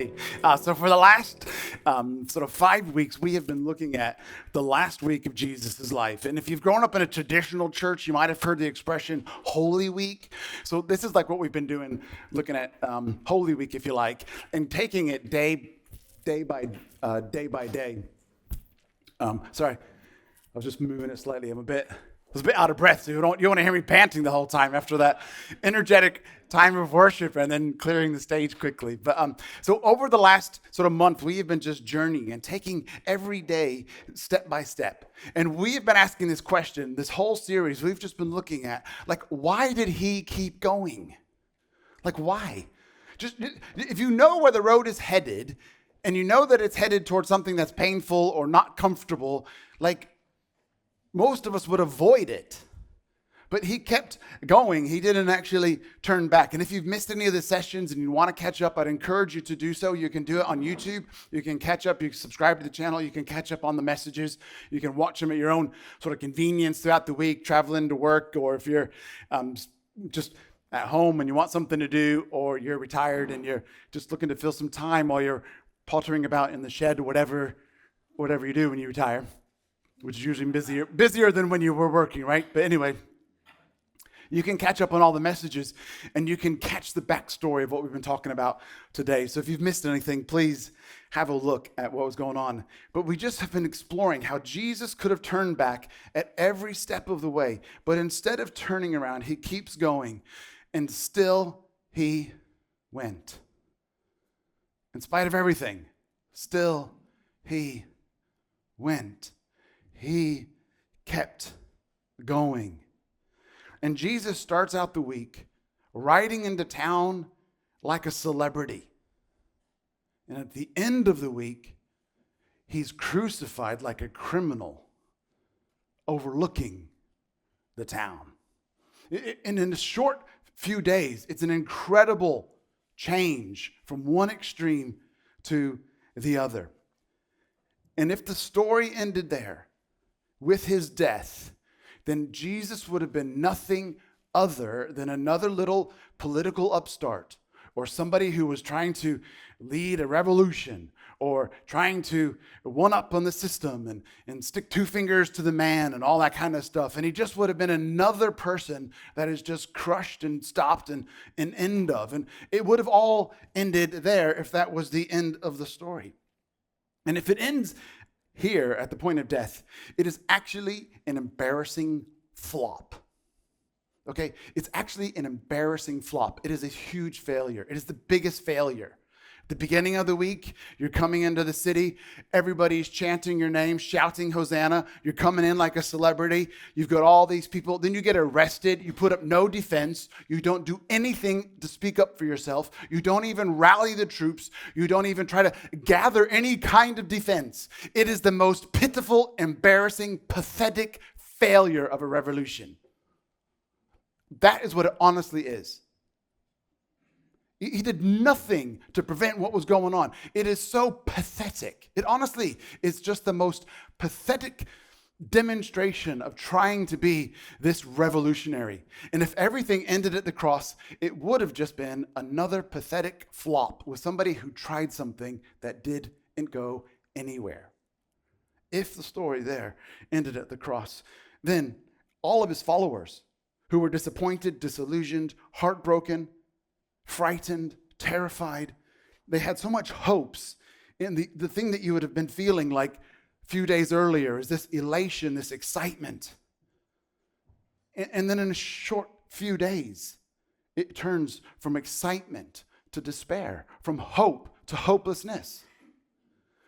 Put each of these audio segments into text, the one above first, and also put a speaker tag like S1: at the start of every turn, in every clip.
S1: today. So for the last sort of 5 weeks, we have been looking at the last week of Jesus' life. And if you've grown up in a traditional church, you might have heard the expression Holy Week. So this is like what we've been doing, looking at Holy Week, if you like, and taking it day by day. Sorry, I was just moving it slightly. I was a bit out of breath, so you want to hear me panting the whole time after that energetic time of worship and then clearing the stage quickly. But so over the last sort of month, we have been just journeying and taking every day step by step. And we have been asking this question, this whole series, we've just been looking at, like, why did he keep going? Like, why? Just if you know where the road is headed and you know that it's headed towards something that's painful or not comfortable, like, most of us would avoid it. But he kept going. He didn't actually turn back. And if you've missed any of the sessions and you want to catch up, I'd encourage you to do so. You can do it on YouTube. You can catch up. You can subscribe to the channel. You can catch up on the messages. You can watch them at your own sort of convenience throughout the week, traveling to work, or if you're just at home and you want something to do, or you're retired and you're just looking to fill some time while you're pottering about in the shed, or whatever you do when you retire, which is usually busier than when you were working, right? But anyway, you can catch up on all the messages and you can catch the backstory of what we've been talking about today. So if you've missed anything, please have a look at what was going on. But we just have been exploring how Jesus could have turned back at every step of the way. But instead of turning around, he keeps going, and still he went. In spite of everything, still he went. He kept going. And Jesus starts out the week riding into town like a celebrity. And at the end of the week, he's crucified like a criminal, overlooking the town. And in a short few days, it's an incredible change from one extreme to the other. And if the story ended there with his death, then Jesus would have been nothing other than another little political upstart, or somebody who was trying to lead a revolution, or trying to one-up on the system and stick two fingers to the man and all that kind of stuff. And he just would have been another person that is just crushed and stopped and an end of. And it would have all ended there if that was the end of the story. And if it ends here at the point of death, it is actually an embarrassing flop. Okay? It's actually an embarrassing flop. It is a huge failure. It is the biggest failure. At the beginning of the week, you're coming into the city. Everybody's chanting your name, shouting Hosanna. You're coming in like a celebrity. You've got all these people. Then you get arrested. You put up no defense. You don't do anything to speak up for yourself. You don't even rally the troops. You don't even try to gather any kind of defense. It is the most pitiful, embarrassing, pathetic failure of a revolution. That is what it honestly is. He did nothing to prevent what was going on. It is so pathetic. It honestly is just the most pathetic demonstration of trying to be this revolutionary. And if everything ended at the cross, it would have just been another pathetic flop with somebody who tried something that didn't go anywhere. If the story there ended at the cross, then all of his followers who were disappointed, disillusioned, heartbroken, frightened, terrified. They had so much hopes in the thing that you would have been feeling like a few days earlier is this elation, this excitement. And then in a short few days, it turns from excitement to despair, from hope to hopelessness,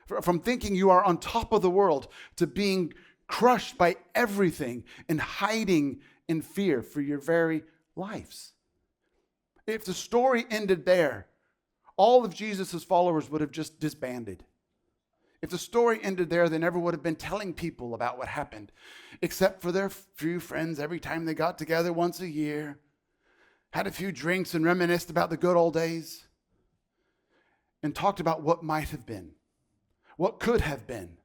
S1: from thinking you are on top of the world to being crushed by everything and hiding in fear for your very lives. If the story ended there, all of Jesus' followers would have just disbanded. If the story ended there, they never would have been telling people about what happened, except for their few friends every time they got together once a year, had a few drinks and reminisced about the good old days, and talked about what might have been, what could have been.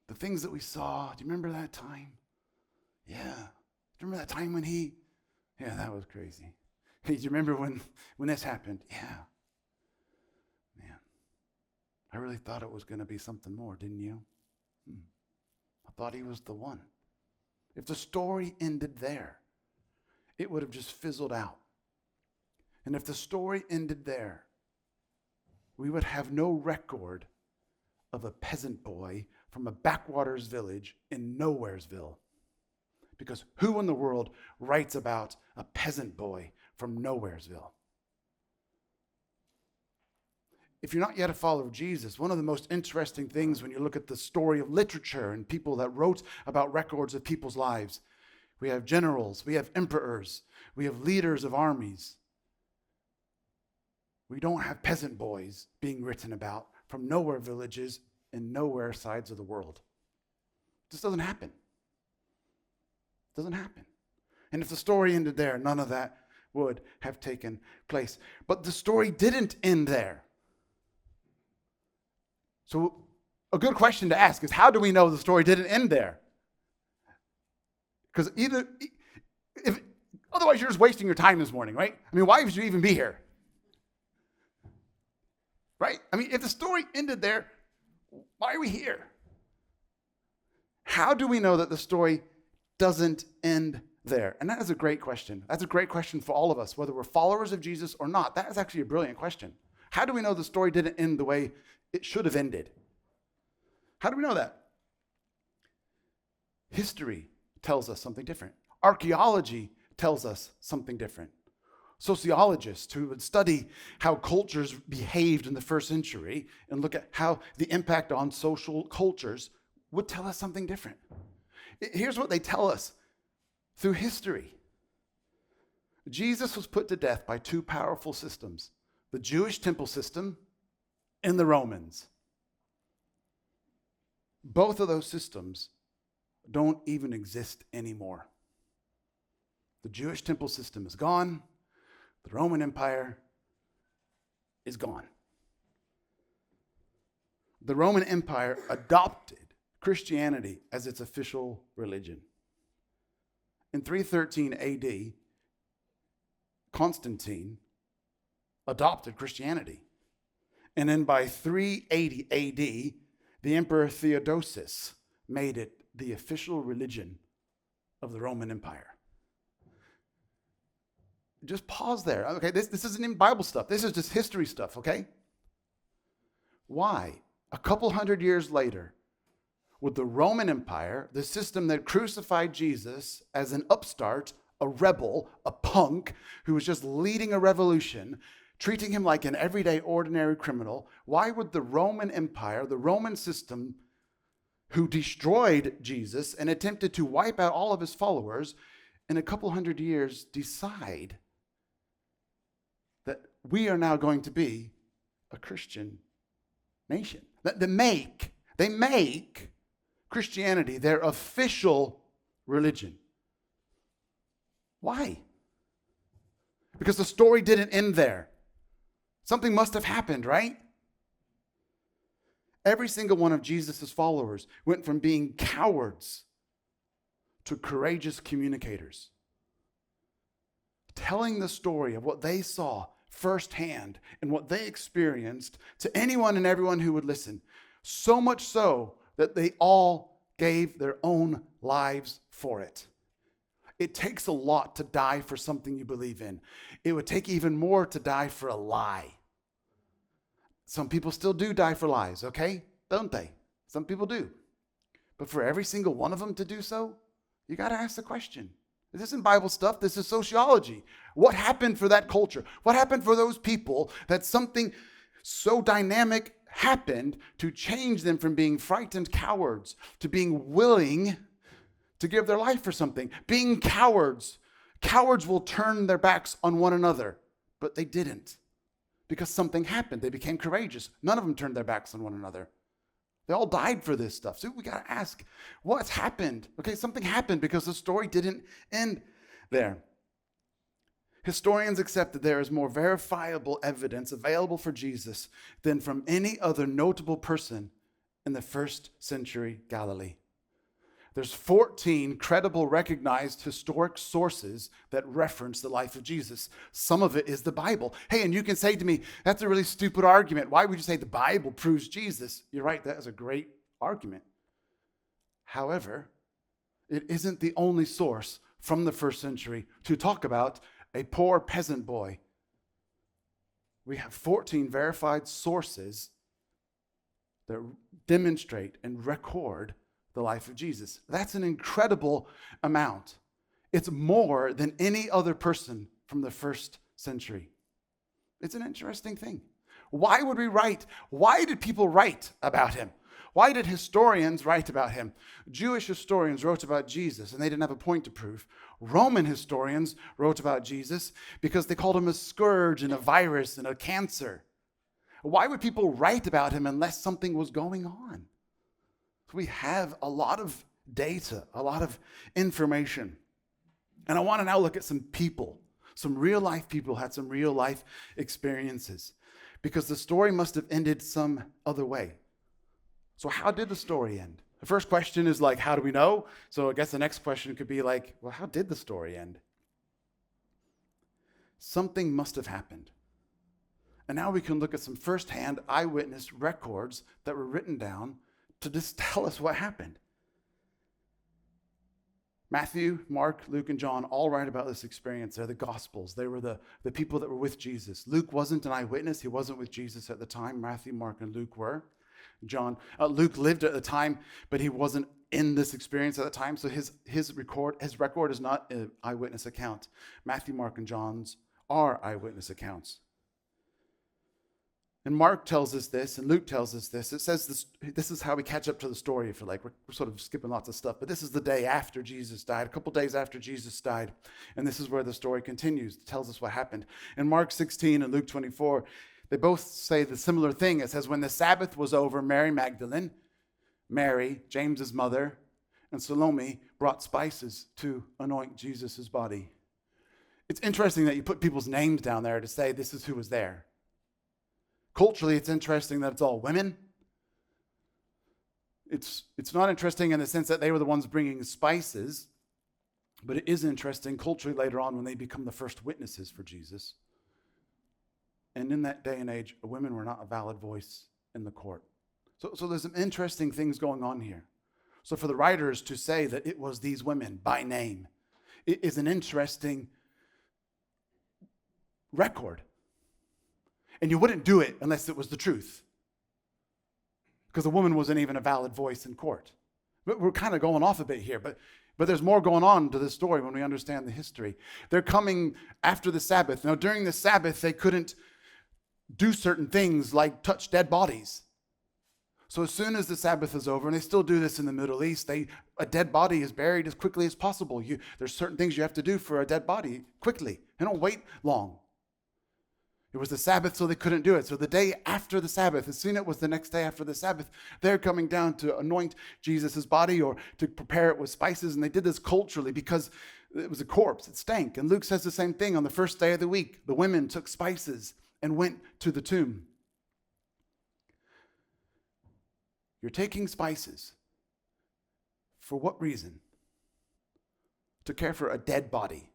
S1: The things that we saw. Do you remember that time? Yeah. Do you remember that time when yeah, that was crazy. Hey, do you remember when this happened? Yeah. I really thought it was going to be something more, didn't you? I thought he was the one. If the story ended there, it would have just fizzled out. And if the story ended there, we would have no record of a peasant boy from a backwaters village in Nowheresville. Because who in the world writes about a peasant boy from Nowheresville? If you're not yet a follower of Jesus, one of the most interesting things when you look at the story of literature and people that wrote about records of people's lives, we have generals, we have emperors, we have leaders of armies. We don't have peasant boys being written about from nowhere villages in nowhere sides of the world. It just doesn't happen. It doesn't happen. And if the story ended there, none of that would have taken place. But the story didn't end there. So a good question to ask is, how do we know the story didn't end there? Because otherwise you're just wasting your time this morning, right? I mean, why would you even be here? Right? I mean, if the story ended there, why are we here? How do we know that the story doesn't end there? And that is a great question. That's a great question for all of us, whether we're followers of Jesus or not. That is actually a brilliant question. How do we know the story didn't end the way it should have ended? How do we know that? History tells us something different. Archaeology tells us something different. Sociologists who would study how cultures behaved in the first century and look at how the impact on social cultures would tell us something different. Here's what they tell us through history. Jesus was put to death by two powerful systems, the Jewish temple system and the Romans. Both of those systems don't even exist anymore. The Jewish temple system is gone. The Roman Empire is gone. The Roman Empire adopted Christianity as its official religion. In 313 AD, Constantine adopted Christianity. And then by 380 AD, the Emperor Theodosius made it the official religion of the Roman Empire. Just pause there. Okay, this isn't even Bible stuff. This is just history stuff, okay? Why? A couple hundred years later, would the Roman Empire, the system that crucified Jesus as an upstart, a rebel, a punk, who was just leading a revolution, treating him like an everyday, ordinary criminal, why would the Roman Empire, the Roman system, who destroyed Jesus and attempted to wipe out all of his followers, in a couple hundred years decide that we are now going to be a Christian nation? They make Christianity their official religion. Why? Because the story didn't end there. Something must have happened, right? Every single one of Jesus' followers went from being cowards to courageous communicators, telling the story of what they saw firsthand and what they experienced to anyone and everyone who would listen. So much so that they all gave their own lives for it. It takes a lot to die for something you believe in. It would take even more to die for a lie. Some people still do die for lies, okay? Don't they? Some people do. But for every single one of them to do so, you got to ask the question. This isn't Bible stuff. This is sociology. What happened for that culture? What happened for those people that something so dynamic happened to change them from being frightened cowards to being willing to give their life for something? Being cowards. Cowards will turn their backs on one another, but they didn't. Because something happened. They became courageous. None of them turned their backs on one another. They all died for this stuff. So we got to ask, what's happened? Okay, something happened because the story didn't end there. Historians accept that there is more verifiable evidence available for Jesus than from any other notable person in the first century Galilee. There's 14 credible, recognized historic sources that reference the life of Jesus. Some of it is the Bible. Hey, and you can say to me, that's a really stupid argument. Why would you say the Bible proves Jesus? You're right, that is a great argument. However, it isn't the only source from the first century to talk about a poor peasant boy. We have 14 verified sources that demonstrate and record the life of Jesus. That's an incredible amount. It's more than any other person from the first century. It's an interesting thing. Why would we write? Why did people write about him? Why did historians write about him? Jewish historians wrote about Jesus, and they didn't have a point to prove. Roman historians wrote about Jesus because they called him a scourge and a virus and a cancer. Why would people write about him unless something was going on? We have a lot of data, a lot of information. And I want to now look at some people, some real life people had some real life experiences, because the story must have ended some other way. So how did the story end? The first question is like, how do we know? So I guess the next question could be like, well, how did the story end? Something must have happened. And now we can look at some firsthand eyewitness records that were written down to just tell us what happened. Matthew, Mark, Luke, and John all write about this experience. They're the Gospels. They were the people that were with Jesus. Luke wasn't an eyewitness. He wasn't with Jesus at the time. Matthew, Mark, and Luke were. Luke lived at the time, but he wasn't in this experience at the time. So his record is not an eyewitness account. Matthew, Mark, and John's are eyewitness accounts. And Mark tells us this, and Luke tells us this. It says this is how we catch up to the story, if you like. We're sort of skipping lots of stuff, but this is the day after Jesus died, a couple days after Jesus died. And this is where the story continues. It tells us what happened. In Mark 16 and Luke 24, they both say the similar thing. It says, when the Sabbath was over, Mary Magdalene, Mary, James's mother, and Salome brought spices to anoint Jesus' body. It's interesting that you put people's names down there to say this is who was there. Culturally, it's interesting that it's all women. It's not interesting in the sense that they were the ones bringing spices, but it is interesting culturally later on when they become the first witnesses for Jesus. And in that day and age, women were not a valid voice in the court. So there's some interesting things going on here. So for the writers to say that it was these women by name, it is an interesting record. And you wouldn't do it unless it was the truth, because a woman wasn't even a valid voice in court. But we're kind of going off a bit here, but there's more going on to this story when we understand the history. They're coming after the Sabbath. Now, during the Sabbath, they couldn't do certain things like touch dead bodies. So as soon as the Sabbath is over, and they still do this in the Middle East, a dead body is buried as quickly as possible. There's certain things you have to do for a dead body quickly. They don't wait long. It was the Sabbath, so they couldn't do it. So the day after the Sabbath, as soon as it was the next day after the Sabbath, they're coming down to anoint Jesus' body or to prepare it with spices. And they did this culturally because it was a corpse. It stank. And Luke says the same thing. On the first day of the week, the women took spices and went to the tomb. You're taking spices. For what reason? To care for a dead body.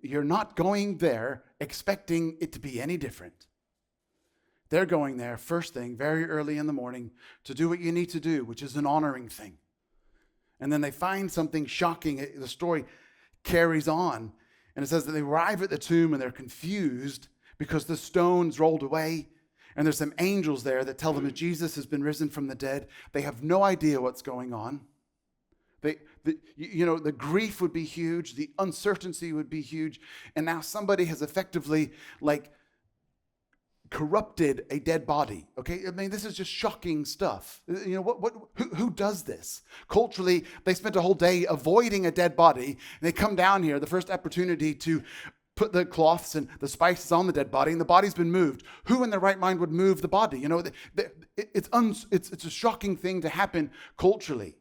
S1: You're not going there expecting it to be any different. They're going there first thing, very early in the morning, to do what you need to do, which is an honoring thing. And then they find something shocking. The story carries on. And it says that they arrive at the tomb and they're confused because the stone's rolled away. And there's some angels there that tell them that Jesus has been risen from the dead. They have no idea what's going on. The grief would be huge. The uncertainty would be huge. And now somebody has effectively corrupted a dead body. Okay, I mean, this is just shocking stuff. Who does this? Culturally, they spent a whole day avoiding a dead body. And they come down here, the first opportunity to put the cloths and the spices on the dead body, and the body's been moved. Who in their right mind would move the body? It's a shocking thing to happen culturally.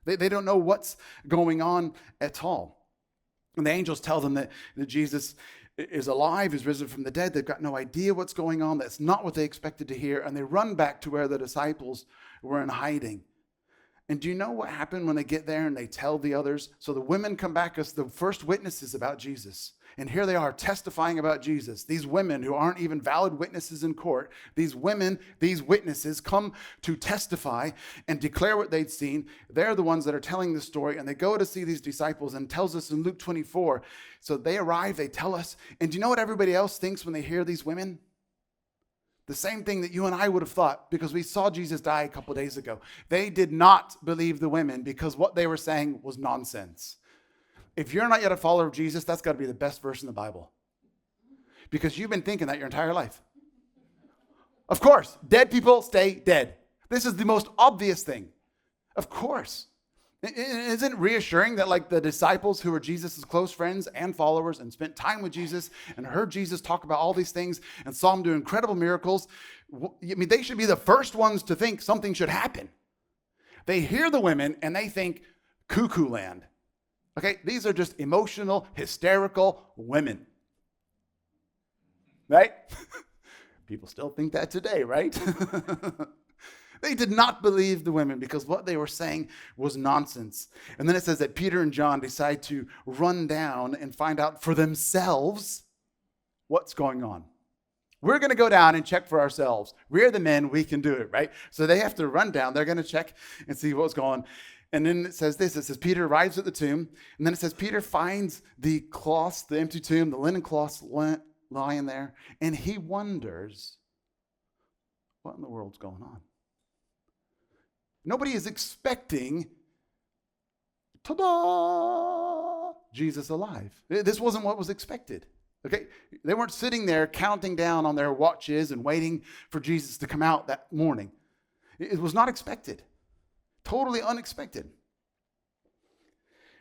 S1: They don't know what's going on at all. And the angels tell them that Jesus is alive, is risen from the dead. They've got no idea what's going on. That's not what they expected to hear. And they run back to where the disciples were in hiding. And do you know what happened when they get there and they tell the others? So the women come back as the first witnesses about Jesus. And here they are testifying about Jesus. These women who aren't even valid witnesses in court, these women, these witnesses come to testify and declare what they'd seen. They're the ones that are telling the story, and they go to see these disciples, and tells us in Luke 24. So they arrive, they tell us. And do you know what everybody else thinks when they hear these women? The same thing that you and I would have thought, because we saw Jesus die a couple days ago. They did not believe the women because what they were saying was nonsense. If you're not yet a follower of Jesus, that's got to be the best verse in the Bible. Because you've been thinking that your entire life. Of course, dead people stay dead. This is the most obvious thing. Of course. Isn't it reassuring that like the disciples who were Jesus' close friends and followers and spent time with Jesus and heard Jesus talk about all these things and saw him do incredible miracles? I mean, they should be the first ones to think something should happen. They hear the women and they think cuckoo land. Okay, these are just emotional, hysterical women. Right? People still think that today, right? They did not believe the women because what they were saying was nonsense. And then it says that Peter and John decide to run down and find out for themselves what's going on. We're going to go down and check for ourselves. We're the men, we can do it, right? So they have to run down. They're going to check and see what's going on. And then it says this, it says Peter arrives at the tomb, and then it says Peter finds the cloths, the empty tomb, the linen cloths lying there, and he wonders, what in the world's going on? Nobody is expecting, ta-da, Jesus alive. This wasn't what was expected, okay? They weren't sitting there counting down on their watches and waiting for Jesus to come out that morning. It was not expected. Totally unexpected.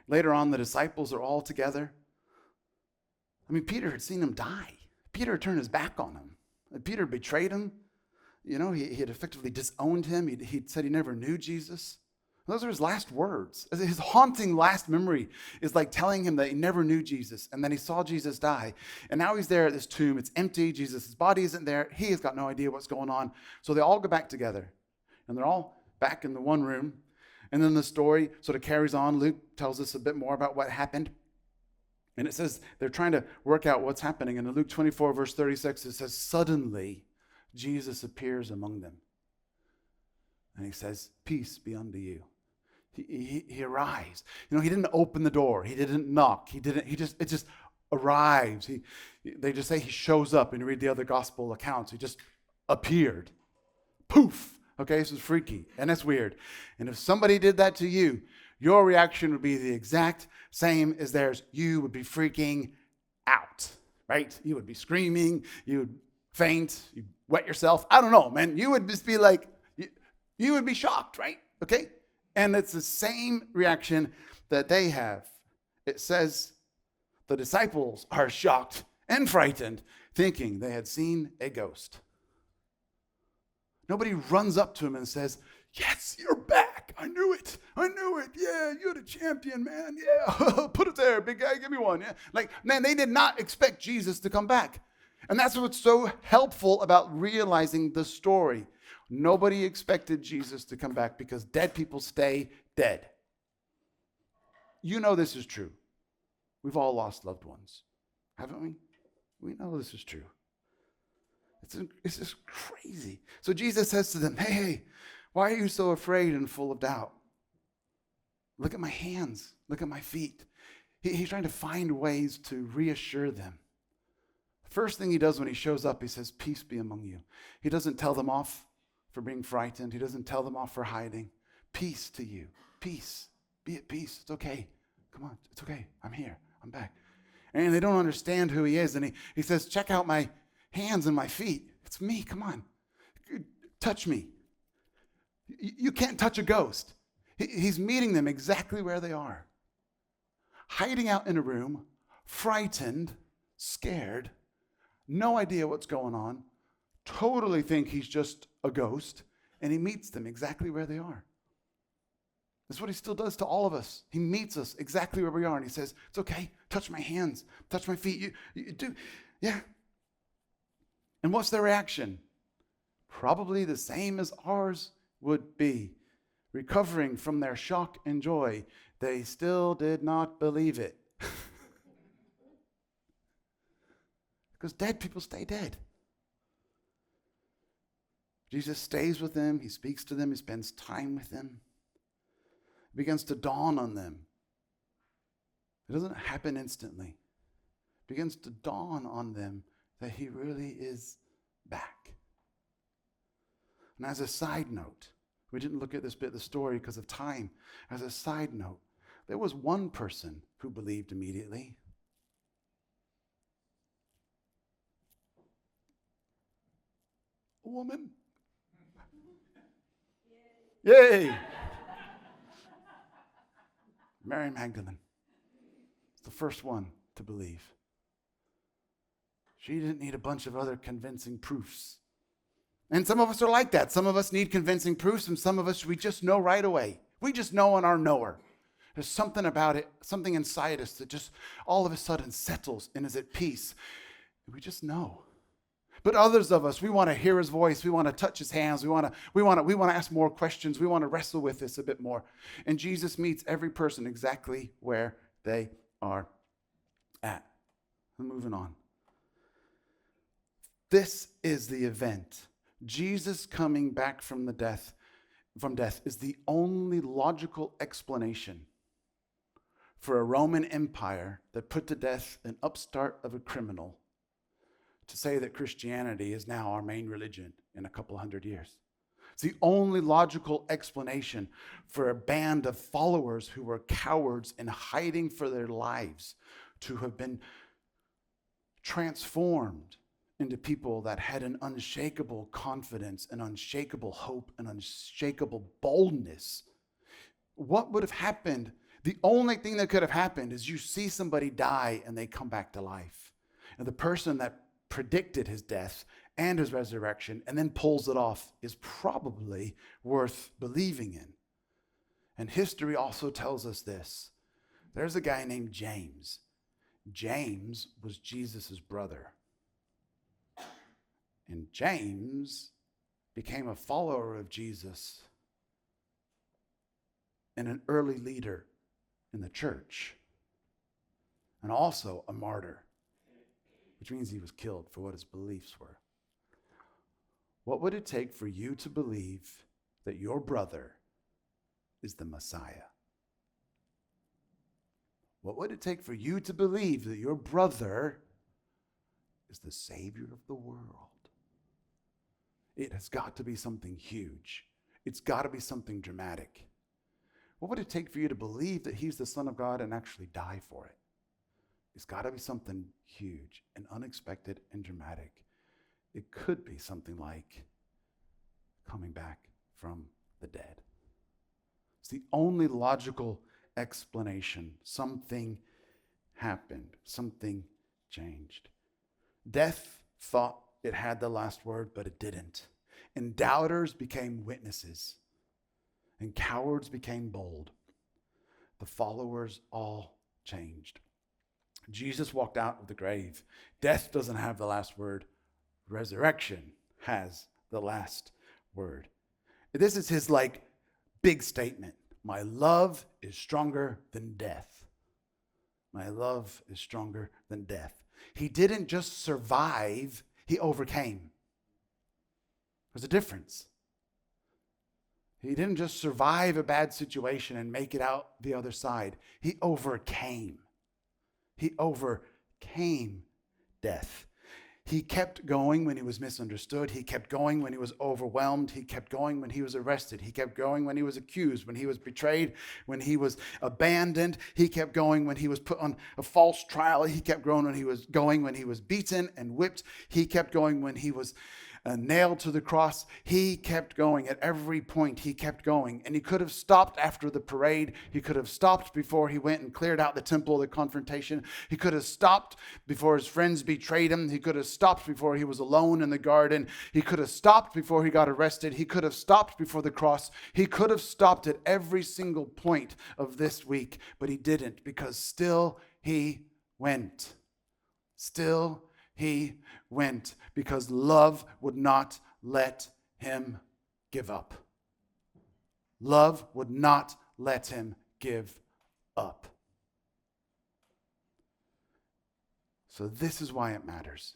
S1: Later on, the disciples are all together. I mean, Peter had seen him die. Peter had turned his back on him. Peter betrayed him. You know, he had effectively disowned him. He said he never knew Jesus. Those are his last words. His haunting last memory is like telling him that he never knew Jesus and then he saw Jesus die. And now he's there at this tomb. It's empty. Jesus' body isn't there. He has got no idea what's going on. So they all go back together. And they're all back in the one room. And then the story sort of carries on. Luke tells us a bit more about what happened. And it says they're trying to work out what's happening. And in Luke 24, verse 36, it says, suddenly Jesus appears among them. And he says, peace be unto you. He arrives. You know, he didn't open the door. He didn't knock. It just arrives. They just say he shows up, and you read the other gospel accounts. He just appeared. Poof. Okay, this is freaky, and that's weird. And if somebody did that to you, your reaction would be the exact same as theirs. You would be freaking out, right? You would be screaming. You would faint. You'd wet yourself. I don't know, man. You would just be like, you would be shocked, right? Okay? And it's the same reaction that they have. It says the disciples are shocked and frightened, thinking they had seen a ghost. Nobody runs up to him and says, yes, you're back. I knew it. Yeah, you're the champion, man. Yeah, put it there, big guy. Give me one. Yeah. Like, man, they did not expect Jesus to come back. And that's what's so helpful about realizing the story. Nobody expected Jesus to come back because dead people stay dead. You know this is true. We've all lost loved ones, haven't we? We know this is true. It's just crazy. So Jesus says to them, hey, why are you so afraid and full of doubt? Look at my hands. Look at my feet. He's trying to find ways to reassure them. First thing he does when he shows up, he says, peace be among you. He doesn't tell them off for being frightened. He doesn't tell them off for hiding. Peace to you. Peace. Be at peace. It's okay. Come on. It's okay. I'm here. I'm back. And they don't understand who he is. And he says, check out my hands and my feet. It's me. Come on. Touch me. You can't touch a ghost. He's meeting them exactly where they are. Hiding out in a room, frightened, scared, no idea what's going on, totally think he's just a ghost, and he meets them exactly where they are. That's what he still does to all of us. He meets us exactly where we are, and he says, it's okay, touch my hands, touch my feet. You do, yeah. And what's their reaction? Probably the same as ours would be. recovering from their shock and joy, they still did not believe it. Because dead people stay dead. Jesus stays with them. He speaks to them. He spends time with them. It begins to dawn on them. It doesn't happen instantly. It begins to dawn on them that he really is back. And as a side note, we didn't look at this bit of the story because of time. As a side note, there was one person who believed immediately. A woman. Yay! Mary Magdalene. The first one to believe. She didn't need a bunch of other convincing proofs. And some of us are like that. Some of us need convincing proofs, and some of us, we just know right away. We just know on our knower. There's something about it, something inside us that just all of a sudden settles and is at peace. We just know. But others of us, we want to hear his voice. We want to touch his hands. We want to ask more questions. We want to wrestle with this a bit more. And Jesus meets every person exactly where they are at. I'm moving on. This is the event. Jesus coming back from death is the only logical explanation for a Roman Empire that put to death an upstart of a criminal to say that Christianity is now our main religion in a couple hundred years. It's the only logical explanation for a band of followers who were cowards and hiding for their lives to have been transformed into people that had an unshakable confidence, an unshakable hope, an unshakable boldness. What would have happened? The only thing that could have happened is you see somebody die and they come back to life. And the person that predicted his death and his resurrection and then pulls it off is probably worth believing in. And history also tells us this. There's a guy named James. James was Jesus' brother. And James became a follower of Jesus and an early leader in the church, and also a martyr, which means he was killed for what his beliefs were. What would it take for you to believe that your brother is the Messiah? What would it take for you to believe that your brother is the Savior of the world? It has got to be something huge. It's got to be something dramatic. What would it take for you to believe that he's the Son of God and actually die for it? It's got to be something huge and unexpected and dramatic. It could be something like coming back from the dead. It's the only logical explanation. Something happened. Something changed. Death thought it had the last word, but it didn't. And doubters became witnesses. And cowards became bold. The followers all changed. Jesus walked out of the grave. Death doesn't have the last word. Resurrection has the last word. This is his big statement. My love is stronger than death. My love is stronger than death. He didn't just survive, he overcame. There's a difference. He didn't just survive a bad situation and make it out the other side. He overcame. He overcame death. He kept going when he was misunderstood. He kept going when he was overwhelmed. He kept going when he was arrested. He kept going when he was accused, when he was betrayed, when he was abandoned. He kept going when he was put on a false trial. He kept going when he was beaten and whipped. He kept going when he was nailed to the cross. He kept going at every point. He kept going. And he could have stopped after the parade. He could have stopped before he went and cleared out the temple of the confrontation. He could have stopped before his friends betrayed him. He could have stopped before he was alone in the garden. He could have stopped before he got arrested. He could have stopped before the cross. He could have stopped at every single point of this week, but he didn't, because still he went. Still he went, because love would not let him give up. Love would not let him give up. So this is why it matters.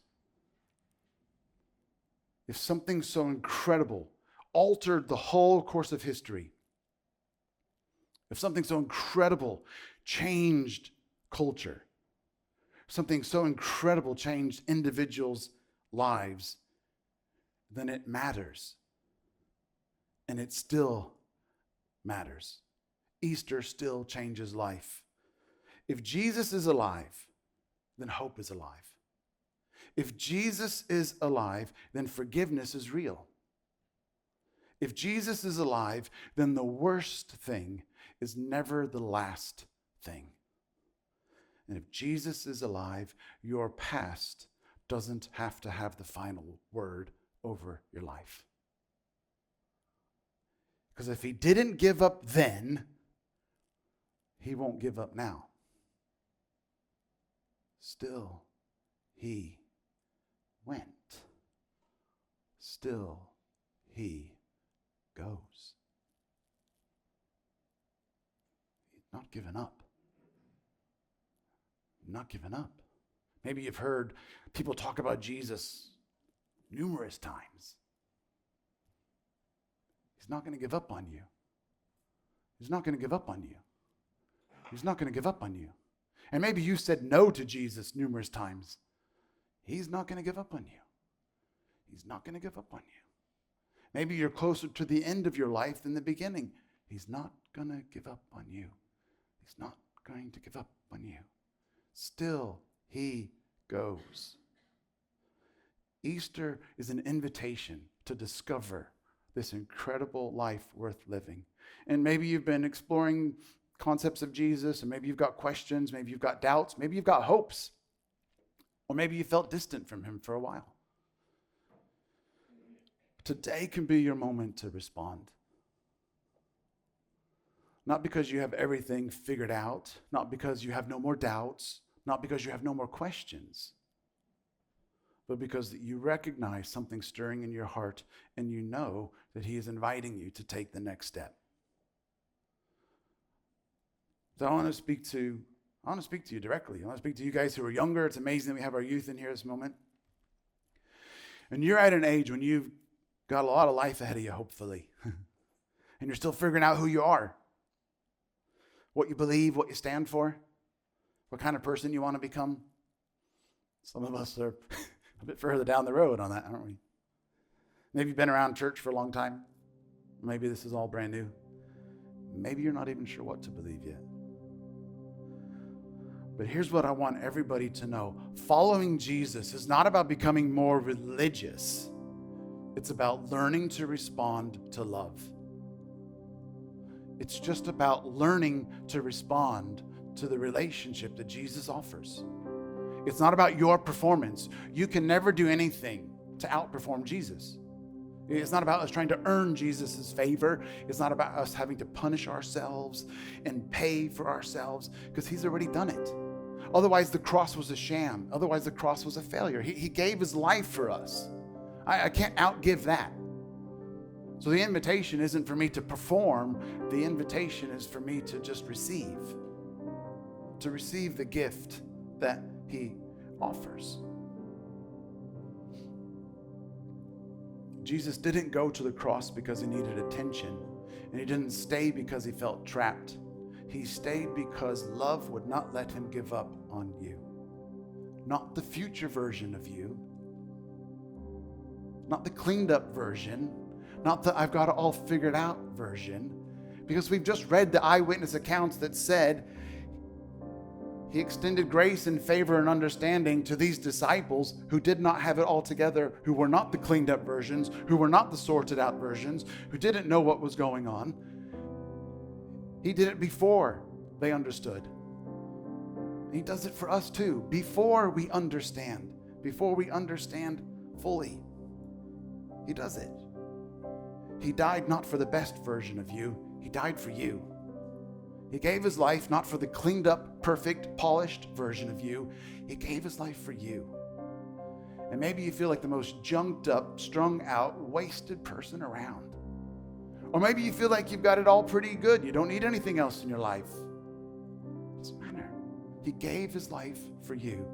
S1: If something so incredible altered the whole course of history, if something so incredible changed culture, something so incredible changed individuals' lives, then it matters. And it still matters. Easter still changes life. If Jesus is alive, then hope is alive. If Jesus is alive, then forgiveness is real. If Jesus is alive, then the worst thing is never the last thing. And if Jesus is alive, your past doesn't have to have the final word over your life. Because if he didn't give up then, he won't give up now. Still, he went. Still, he goes. He's not given up. Not given up. Maybe you've heard people talk about Jesus numerous times. He's not going to give up on you. He's not going to give up on you. He's not going to give up on you. And maybe you said no to Jesus numerous times. He's not going to give up on you. He's not going to give up on you. Maybe you're closer to the end of your life than the beginning. He's not going to give up on you. He's not going to give up on you. Still, he goes. Easter is an invitation to discover this incredible life worth living. And maybe you've been exploring concepts of Jesus, and maybe you've got questions, maybe you've got doubts, maybe you've got hopes, or maybe you felt distant from him for a while. Today can be your moment to respond. Not because you have everything figured out, not because you have no more doubts, not because you have no more questions, but because you recognize something stirring in your heart and you know that he is inviting you to take the next step. So I want to speak to you directly. I want to speak to you guys who are younger. It's amazing that we have our youth in here this moment. And you're at an age when you've got a lot of life ahead of you, hopefully. And you're still figuring out who you are, what you believe, what you stand for, what kind of person you want to become. Some of us are a bit further down the road on that, aren't we? Maybe you've been around church for a long time. Maybe this is all brand new. Maybe you're not even sure what to believe yet. But here's what I want everybody to know. Following Jesus is not about becoming more religious. It's about learning to respond to love. It's just about learning to respond to the relationship that Jesus offers. It's not about your performance. You can never do anything to outperform Jesus. It's not about us trying to earn Jesus' favor. It's not about us having to punish ourselves and pay for ourselves, because he's already done it. Otherwise, the cross was a sham. Otherwise, the cross was a failure. He gave his life for us. I can't outgive that. So the invitation isn't for me to perform. The invitation is for me to just receive the gift that he offers. Jesus didn't go to the cross because he needed attention, and he didn't stay because he felt trapped. He stayed because love would not let him give up on you. Not the future version of you, not the cleaned up version, not the I've got it all figured out version, because we've just read the eyewitness accounts that said he extended grace and favor and understanding to these disciples who did not have it all together, who were not the cleaned up versions, who were not the sorted out versions, who didn't know what was going on. He did it before they understood. He does it for us too, before we understand fully. He does it. He died not for the best version of you. He died for you. He gave his life not for the cleaned up, perfect, polished version of you. He gave his life for you. And maybe you feel like the most junked up, strung out, wasted person around. Or maybe you feel like you've got it all pretty good. You don't need anything else in your life. It doesn't matter. He gave his life for you.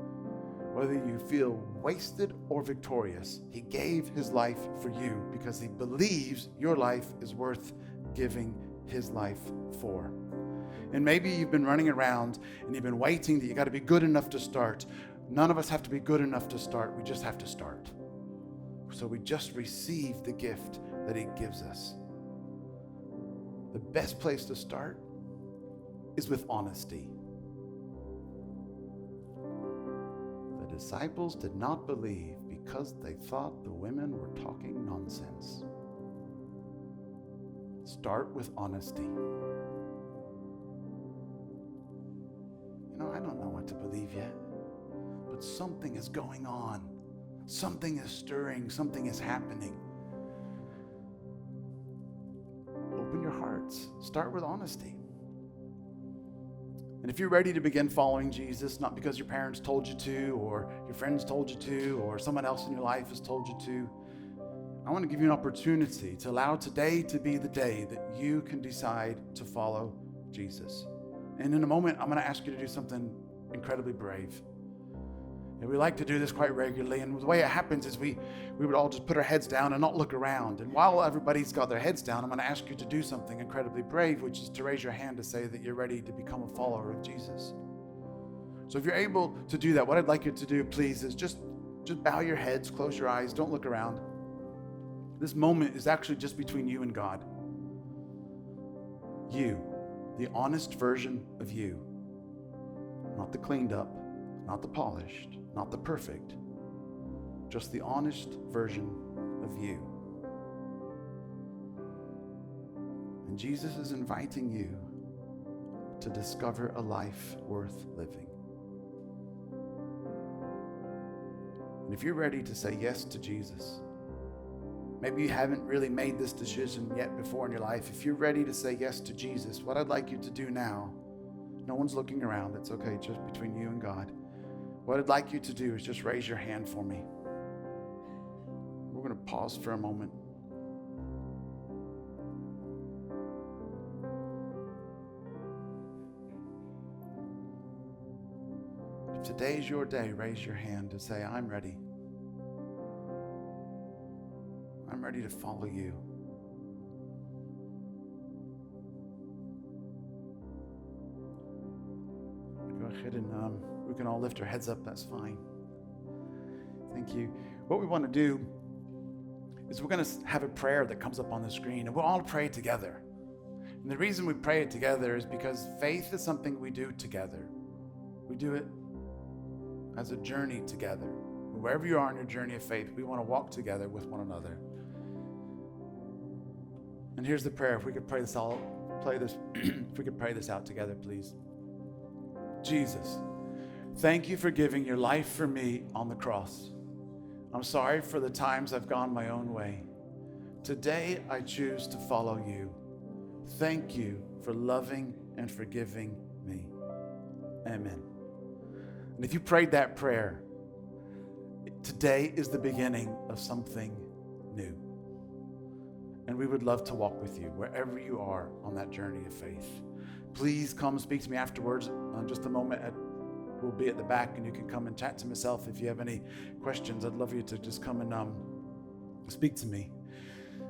S1: Whether you feel wasted or victorious, he gave his life for you because he believes your life is worth giving his life for. And maybe you've been running around and you've been waiting that you got to be good enough to start. None of us have to be good enough to start. We just have to start. So we just receive the gift that he gives us. The best place to start is with honesty. The disciples did not believe because they thought the women were talking nonsense. Start with honesty. I don't know what to believe yet, but something is going on. Something is stirring. Something is happening. Open your hearts. Start with honesty. And if you're ready to begin following Jesus, not because your parents told you to, or your friends told you to, or someone else in your life has told you to, I want to give you an opportunity to allow today to be the day that you can decide to follow Jesus. And in a moment, I'm going to ask you to do something incredibly brave. And we like to do this quite regularly. And the way it happens is we would all just put our heads down and not look around. And while everybody's got their heads down, I'm going to ask you to do something incredibly brave, which is to raise your hand to say that you're ready to become a follower of Jesus. So if you're able to do that, what I'd like you to do, please, is just bow your heads, close your eyes, don't look around. This moment is actually just between you and God. You, the honest version of you, not the cleaned up, not the polished, not the perfect, just the honest version of you. And Jesus is inviting you to discover a life worth living. And if you're ready to say yes to Jesus, maybe you haven't really made this decision yet before in your life. If you're ready to say yes to Jesus, what I'd like you to do now, no one's looking around, it's okay, just between you and God. What I'd like you to do is just raise your hand for me. We're going to pause for a moment. If today's your day, raise your hand and say, I'm ready. I'm ready to follow you. Go ahead and we can all lift our heads up. That's fine. Thank you. What we want to do is we're going to have a prayer that comes up on the screen, and we'll all pray together. And the reason we pray it together is because faith is something we do together. We do it as a journey together. Wherever you are in your journey of faith, we want to walk together with one another. And here's the prayer. If we could pray this out together, please. Jesus, thank you for giving your life for me on the cross. I'm sorry for the times I've gone my own way. Today, I choose to follow you. Thank you for loving and forgiving me. Amen. And if you prayed that prayer, today is the beginning of something new. And we would love to walk with you wherever you are on that journey of faith. Please come speak to me afterwards. In just a moment, we'll be at the back, and you can come and chat to myself if you have any questions. I'd love you to just come and speak to me.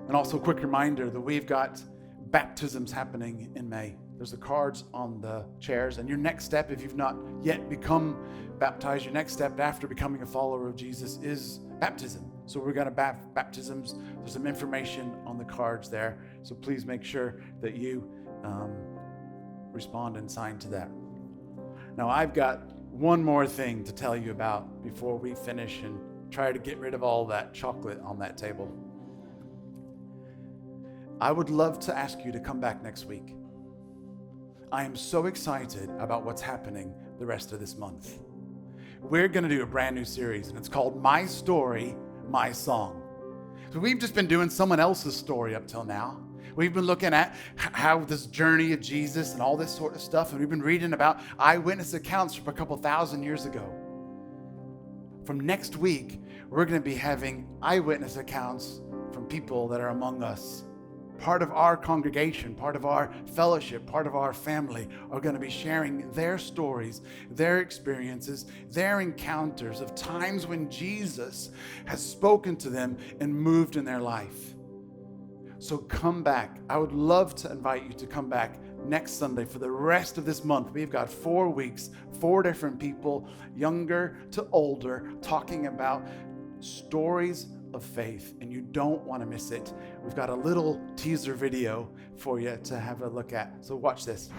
S1: And also a quick reminder that we've got baptisms happening in May. There's the cards on the chairs, and your next step, if you've not yet become baptized, your next step after becoming a follower of Jesus is baptism. So we're going to baptisms. There's some information on the cards there. So please make sure that you respond and sign to that. Now, I've got one more thing to tell you about before we finish and try to get rid of all that chocolate on that table. I would love to ask you to come back next week. I am so excited about what's happening the rest of this month. We're going to do a brand new series, and it's called My Story, My Song. So we've just been doing someone else's story up till now. We've been looking at how this journey of Jesus and all this sort of stuff, and we've been reading about eyewitness accounts from a couple thousand years ago. From next week, we're going to be having eyewitness accounts from people that are among us part of our congregation, part of our fellowship, part of our family are going to be sharing their stories, their experiences, their encounters of times when Jesus has spoken to them and moved in their life. So come back. I would love to invite you to come back next Sunday for the rest of this month. We've got 4 weeks, 4 different people, younger to older, talking about stories of faith, and you don't want to miss it. We've got a little teaser video for you to have a look at. So watch this.